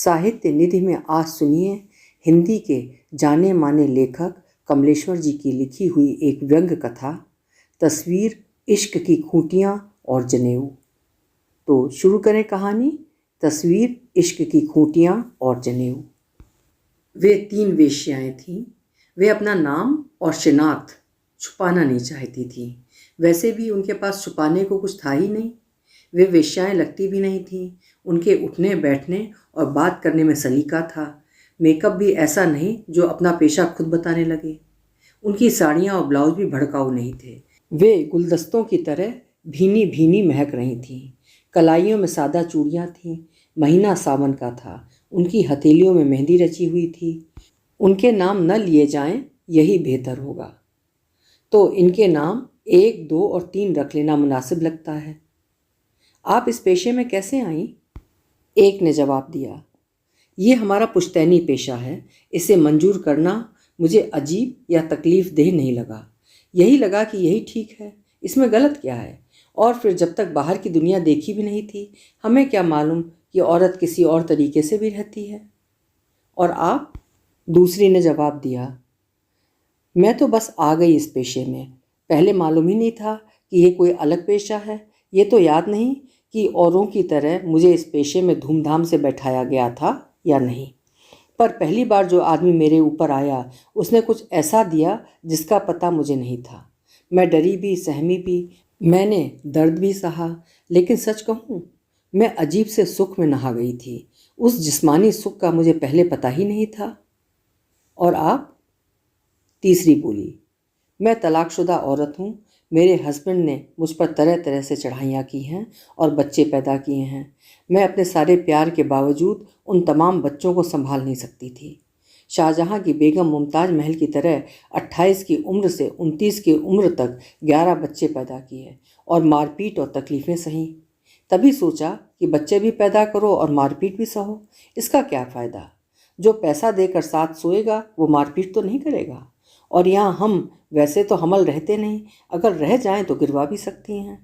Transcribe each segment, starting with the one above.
साहित्य निधि में आज सुनिए हिंदी के जाने माने लेखक कमलेश्वर जी की लिखी हुई एक व्यंग्य कथा तस्वीर, इश्क की खूंटियाँ और जनेऊ। तो शुरू करें कहानी। तस्वीर, इश्क की खूंटियाँ और जनेऊ। वे 3 वेश्याएं थीं। वे अपना नाम और शिनाख्त छुपाना नहीं चाहती थीं। वैसे भी उनके पास छुपाने को कुछ था ही नहीं। वे वेश्याएं लगती भी नहीं थीं। उनके उठने बैठने और बात करने में सलीका था। मेकअप भी ऐसा नहीं जो अपना पेशा खुद बताने लगे। उनकी साड़ियाँ और ब्लाउज भी भड़काऊ नहीं थे। वे गुलदस्तों की तरह भीनी भीनी महक रही थीं। कलाइयों में सादा चूड़ियाँ थीं। महीना सावन का था। उनकी हथेलियों में मेहंदी रची हुई थी। उनके नाम न लिए जाएं, यही बेहतर होगा। तो इनके नाम 1, 2 और 3 रख लेना मुनासिब लगता है। आप इस पेशे में कैसे आईं? एक ने जवाब दिया, ये हमारा पुश्तैनी पेशा है। इसे मंजूर करना मुझे अजीब या तकलीफ देह नहीं लगा। यही लगा कि यही ठीक है, इसमें गलत क्या है। और फिर जब तक बाहर की दुनिया देखी भी नहीं थी, हमें क्या मालूम कि औरत किसी और तरीके से भी रहती है। और आप? दूसरी ने जवाब दिया, मैं तो बस आ गई इस पेशे में। पहले मालूम ही नहीं था कि ये कोई अलग पेशा है। ये तो याद नहीं कि औरों की तरह मुझे इस पेशे में धूमधाम से बैठाया गया था या नहीं। पर पहली बार जो आदमी मेरे ऊपर आया, उसने कुछ ऐसा दिया जिसका पता मुझे नहीं था। मैं डरी भी, सहमी भी, मैंने दर्द भी सहा। लेकिन सच कहूँ, मैं अजीब से सुख में नहा गई थी। उस जिस्मानी सुख का मुझे पहले पता ही नहीं था। और आप? तीसरी बोली, मैं तलाकशुदा औरत हूँ। मेरे हस्बैंड ने मुझ पर तरह तरह से चढ़ाइयाँ की हैं और बच्चे पैदा किए हैं। मैं अपने सारे प्यार के बावजूद उन तमाम बच्चों को संभाल नहीं सकती थी। शाहजहाँ की बेगम मुमताज़ महल की तरह 28 की उम्र से 29 की उम्र तक 11 बच्चे पैदा किए और मारपीट और तकलीफ़ें सहीं। तभी सोचा कि बच्चे भी पैदा करो और मारपीट भी सहो। इसका क्या फ़ायदा? जो पैसा देकर साथ सोएगा वो मारपीट तो नहीं करेगा। और यहाँ हम वैसे तो हमल रहते नहीं, अगर रह जाएं तो गिरवा भी सकती हैं।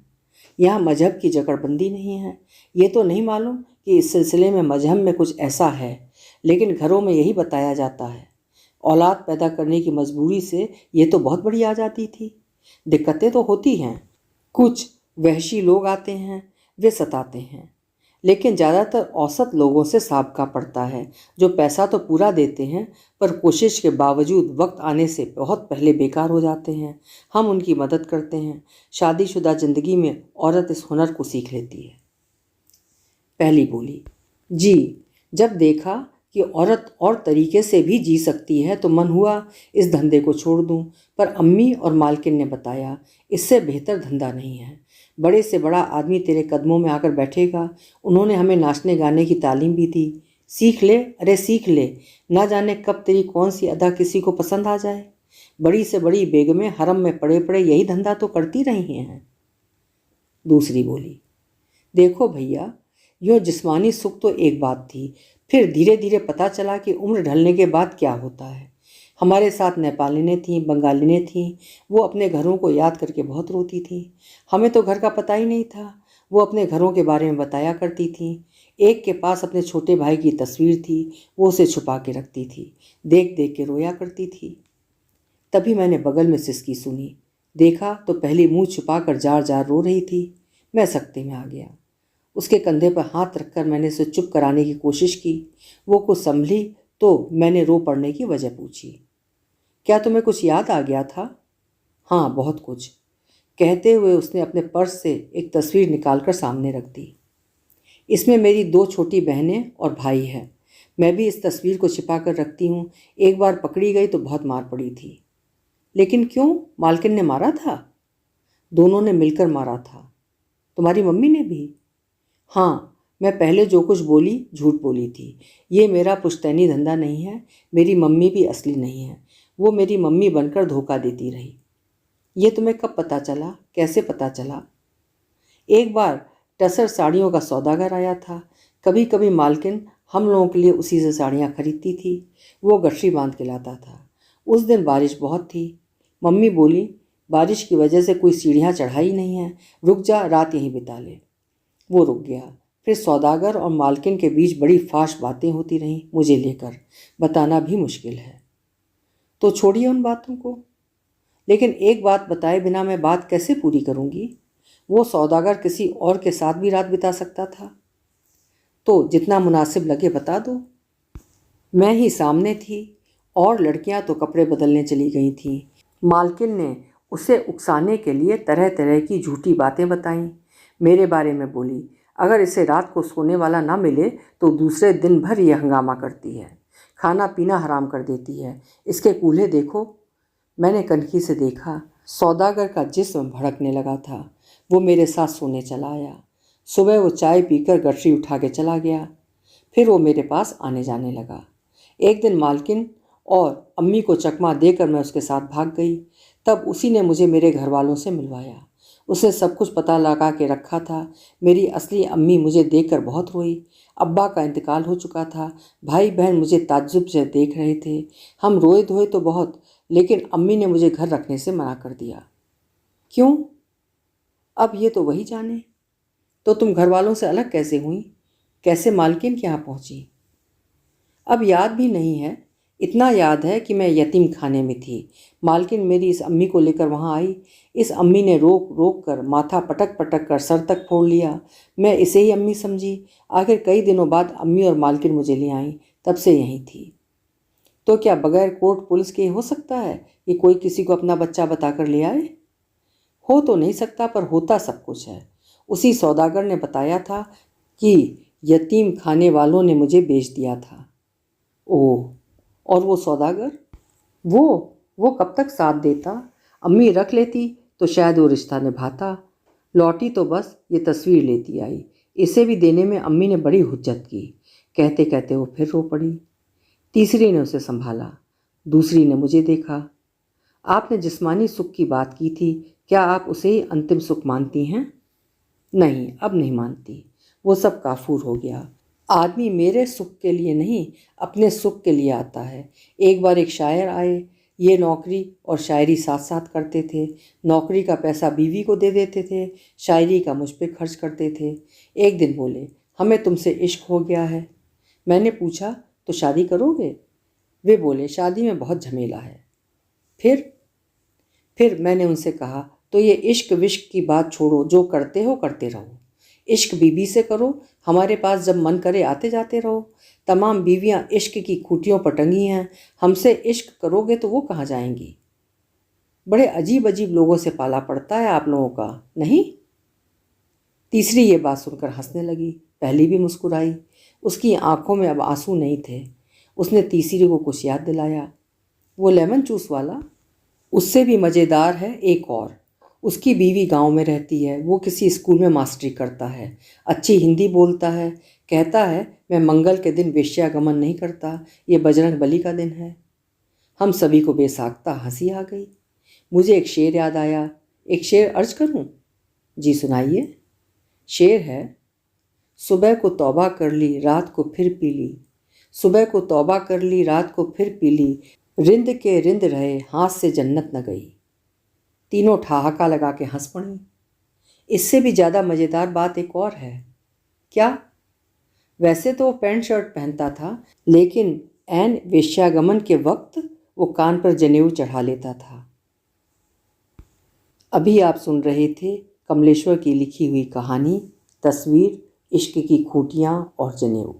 यहाँ मजहब की जकड़बंदी नहीं है। ये तो नहीं मालूम कि इस सिलसिले में मजहब में कुछ ऐसा है, लेकिन घरों में यही बताया जाता है। औलाद पैदा करने की मजबूरी से ये तो बहुत बड़ी आज़ादी थी। दिक्कतें तो होती हैं। कुछ वहशी लोग आते हैं, वे सताते हैं, लेकिन ज़्यादातर औसत लोगों से साबका पड़ता है, जो पैसा तो पूरा देते हैं पर कोशिश के बावजूद वक्त आने से बहुत पहले बेकार हो जाते हैं। हम उनकी मदद करते हैं। शादीशुदा ज़िंदगी में औरत इस हुनर को सीख लेती है। पहली बोली, जी, जब देखा कि औरत और तरीके से भी जी सकती है तो मन हुआ इस धंधे को छोड़ दूं। पर अम्मी और मालकिन ने बताया, इससे बेहतर धंधा नहीं है। बड़े से बड़ा आदमी तेरे कदमों में आकर बैठेगा। उन्होंने हमें नाचने गाने की तालीम भी दी। सीख ले, अरे सीख ले। ना जाने कब तेरी कौन सी अदा किसी को पसंद आ जाए। बड़ी से बड़ी बेगमें हरम में पड़े पड़े यही धंधा तो करती रही हैं। दूसरी बोली, देखो भैया, यूँ जिस्मानी सुख तो एक बात थी, फिर धीरे धीरे पता चला कि उम्र ढलने के बाद क्या होता है। हमारे साथ नेपालिनें थीं, बंगालिनें थीं। वो अपने घरों को याद करके बहुत रोती थीं। हमें तो घर का पता ही नहीं था। वो अपने घरों के बारे में बताया करती थीं। एक के पास अपने छोटे भाई की तस्वीर थी, वो उसे छुपा के रखती थी। देख देख के रोया करती थी। तभी मैंने बगल में सिसकी सुनी। देखा तो पहली मुंह छुपा कर जार जार रो रही थी। मैं सकते में आ गया। उसके कंधे पर हाथ रखकर मैंने उसे चुप कराने की कोशिश की। वो कुछ संभली तो मैंने रो पड़ने की वजह पूछी। क्या तुम्हें कुछ याद आ गया था? हाँ, बहुत कुछ, कहते हुए उसने अपने पर्स से एक तस्वीर निकालकर सामने रख दी। इसमें मेरी 2 छोटी बहनें और भाई है। मैं भी इस तस्वीर को छिपा कर रखती हूँ। एक बार पकड़ी गई तो बहुत मार पड़ी थी। लेकिन क्यों? मालकिन ने मारा था? दोनों ने मिलकर मारा था। तुम्हारी मम्मी ने भी? हाँ, मैं पहले जो कुछ बोली झूठ बोली थी। ये मेरा पुश्तैनी धंधा नहीं है। मेरी मम्मी भी असली नहीं है। वो मेरी मम्मी बनकर धोखा देती रही। ये तुम्हें कब पता चला? कैसे पता चला? एक बार टसर साड़ियों का सौदागर आया था। कभी कभी मालकिन हम लोगों के लिए उसी से साड़ियाँ खरीदती थी। वो गठरी बांध के लाता था। उस दिन बारिश बहुत थी। मम्मी बोली, बारिश की वजह से कोई सीढ़ियाँ चढ़ाई नहीं है, रुक जा, रात यहीं बिता ले। वो रुक गया। फिर सौदागर और मालकिन के बीच बड़ी फाश बातें होती रहीं मुझे लेकर, बताना भी मुश्किल है। तो छोड़िए उन बातों को, लेकिन एक बात बताए बिना मैं बात कैसे पूरी करूंगी? वो सौदागर किसी और के साथ भी रात बिता सकता था। तो जितना मुनासिब लगे बता दो। मैं ही सामने थी और लड़कियां तो कपड़े बदलने चली गई थीं। मालकिन ने उसे उकसाने के लिए तरह तरह की झूठी बातें बताईं। मेरे बारे में बोली, अगर इसे रात को सोने वाला ना मिले तो दूसरे दिन भर ये हंगामा करती है, खाना पीना हराम कर देती है, इसके कूल्हे देखो। मैंने कनखी से देखा, सौदागर का जिस्म भड़कने लगा था। वो मेरे साथ सोने चला आया। सुबह वो चाय पीकर गठरी उठा के चला गया। फिर वो मेरे पास आने जाने लगा। एक दिन मालकिन और अम्मी को चकमा देकर मैं उसके साथ भाग गई। तब उसी ने मुझे मेरे घर वालों से मिलवाया। उसने सब कुछ पता लगा के रखा था। मेरी असली अम्मी मुझे देखकर बहुत रोई। अब्बा का इंतकाल हो चुका था। भाई बहन मुझे ताज्जुब से देख रहे थे। हम रोए धोए तो बहुत, लेकिन अम्मी ने मुझे घर रखने से मना कर दिया। क्यों? अब ये तो वही जाने। तो तुम घर वालों से अलग कैसे हुई? कैसे मालकिन के यहाँ पहुँची? अब याद भी नहीं है। इतना याद है कि मैं यतीम खाने में थी। मालकिन मेरी इस अम्मी को लेकर वहाँ आई। इस अम्मी ने रोक रोक कर माथा पटक पटक कर सर तक फोड़ लिया। मैं इसे ही अम्मी समझी। आखिर कई दिनों बाद अम्मी और मालकिन मुझे ले आई, तब से यहीं थी। तो क्या बगैर कोर्ट पुलिस के हो सकता है कि कोई किसी को अपना बच्चा बताकर ले आए? हो तो नहीं सकता, पर होता सब कुछ है। उसी सौदागर ने बताया था कि यतीम खाने वालों ने मुझे बेच दिया था। ओह, और वो सौदागर? वो कब तक साथ देता? अम्मी रख लेती तो शायद वो रिश्ता निभाता। लौटी तो बस ये तस्वीर लेती आई। इसे भी देने में अम्मी ने बड़ी हुज्जत की। कहते कहते वो फिर रो पड़ी। तीसरी ने उसे संभाला, दूसरी ने मुझे देखा। आपने जिस्मानी सुख की बात की थी, क्या आप उसे ही अंतिम सुख मानती हैं? नहीं, अब नहीं मानती। वो सब काफूर हो गया। आदमी मेरे सुख के लिए नहीं, अपने सुख के लिए आता है। एक बार एक शायर आए। ये नौकरी और शायरी साथ साथ करते थे। नौकरी का पैसा बीवी को दे देते थे, शायरी का मुझ पे खर्च करते थे। एक दिन बोले, हमें तुमसे इश्क हो गया है। मैंने पूछा, तो शादी करोगे? वे बोले, शादी में बहुत झमेला है। फिर मैंने उनसे कहा, तो ये इश्क विश्क की बात छोड़ो, जो करते हो करते रहो। इश्क बीवी से करो, हमारे पास जब मन करे आते जाते रहो। तमाम बीवियां इश्क की खूंटियों पर टंगी हैं, हमसे इश्क करोगे तो वो कहाँ जाएंगी? बड़े अजीब अजीब लोगों से पाला पड़ता है आप लोगों का, नहीं? तीसरी ये बात सुनकर हंसने लगी। पहली भी मुस्कुराई। उसकी आंखों में अब आंसू नहीं थे। उसने तीसरी को कुछ याद दिलाया। वो लेमन जूस वाला? उससे भी मज़ेदार है एक और। उसकी बीवी गांव में रहती है। वो किसी स्कूल में मास्टरी करता है। अच्छी हिंदी बोलता है। कहता है, मैं मंगल के दिन वेश्यागमन नहीं करता, ये बजरंग बली का दिन है। हम सभी को बेसाख्ता हंसी आ गई। मुझे एक शेर याद आया। एक शेर अर्ज करूं? जी सुनाइए। शेर है, सुबह को तौबा कर ली, रात को फिर पी ली। सुबह को तौबा कर ली, रात को फिर पी ली। रिंद के रिंद रहे, हाथ से जन्नत न गई। तीनों ठहाका लगा के हंस पड़ी। इससे भी ज़्यादा मज़ेदार बात एक और है। क्या? वैसे तो वो पैंट शर्ट पहनता था, लेकिन ऐन वेश्यागमन के वक्त वो कान पर जनेऊ चढ़ा लेता था। अभी आप सुन रहे थे कमलेश्वर की लिखी हुई कहानी तस्वीर, इश्क की खूंटियाँ और जनेऊ।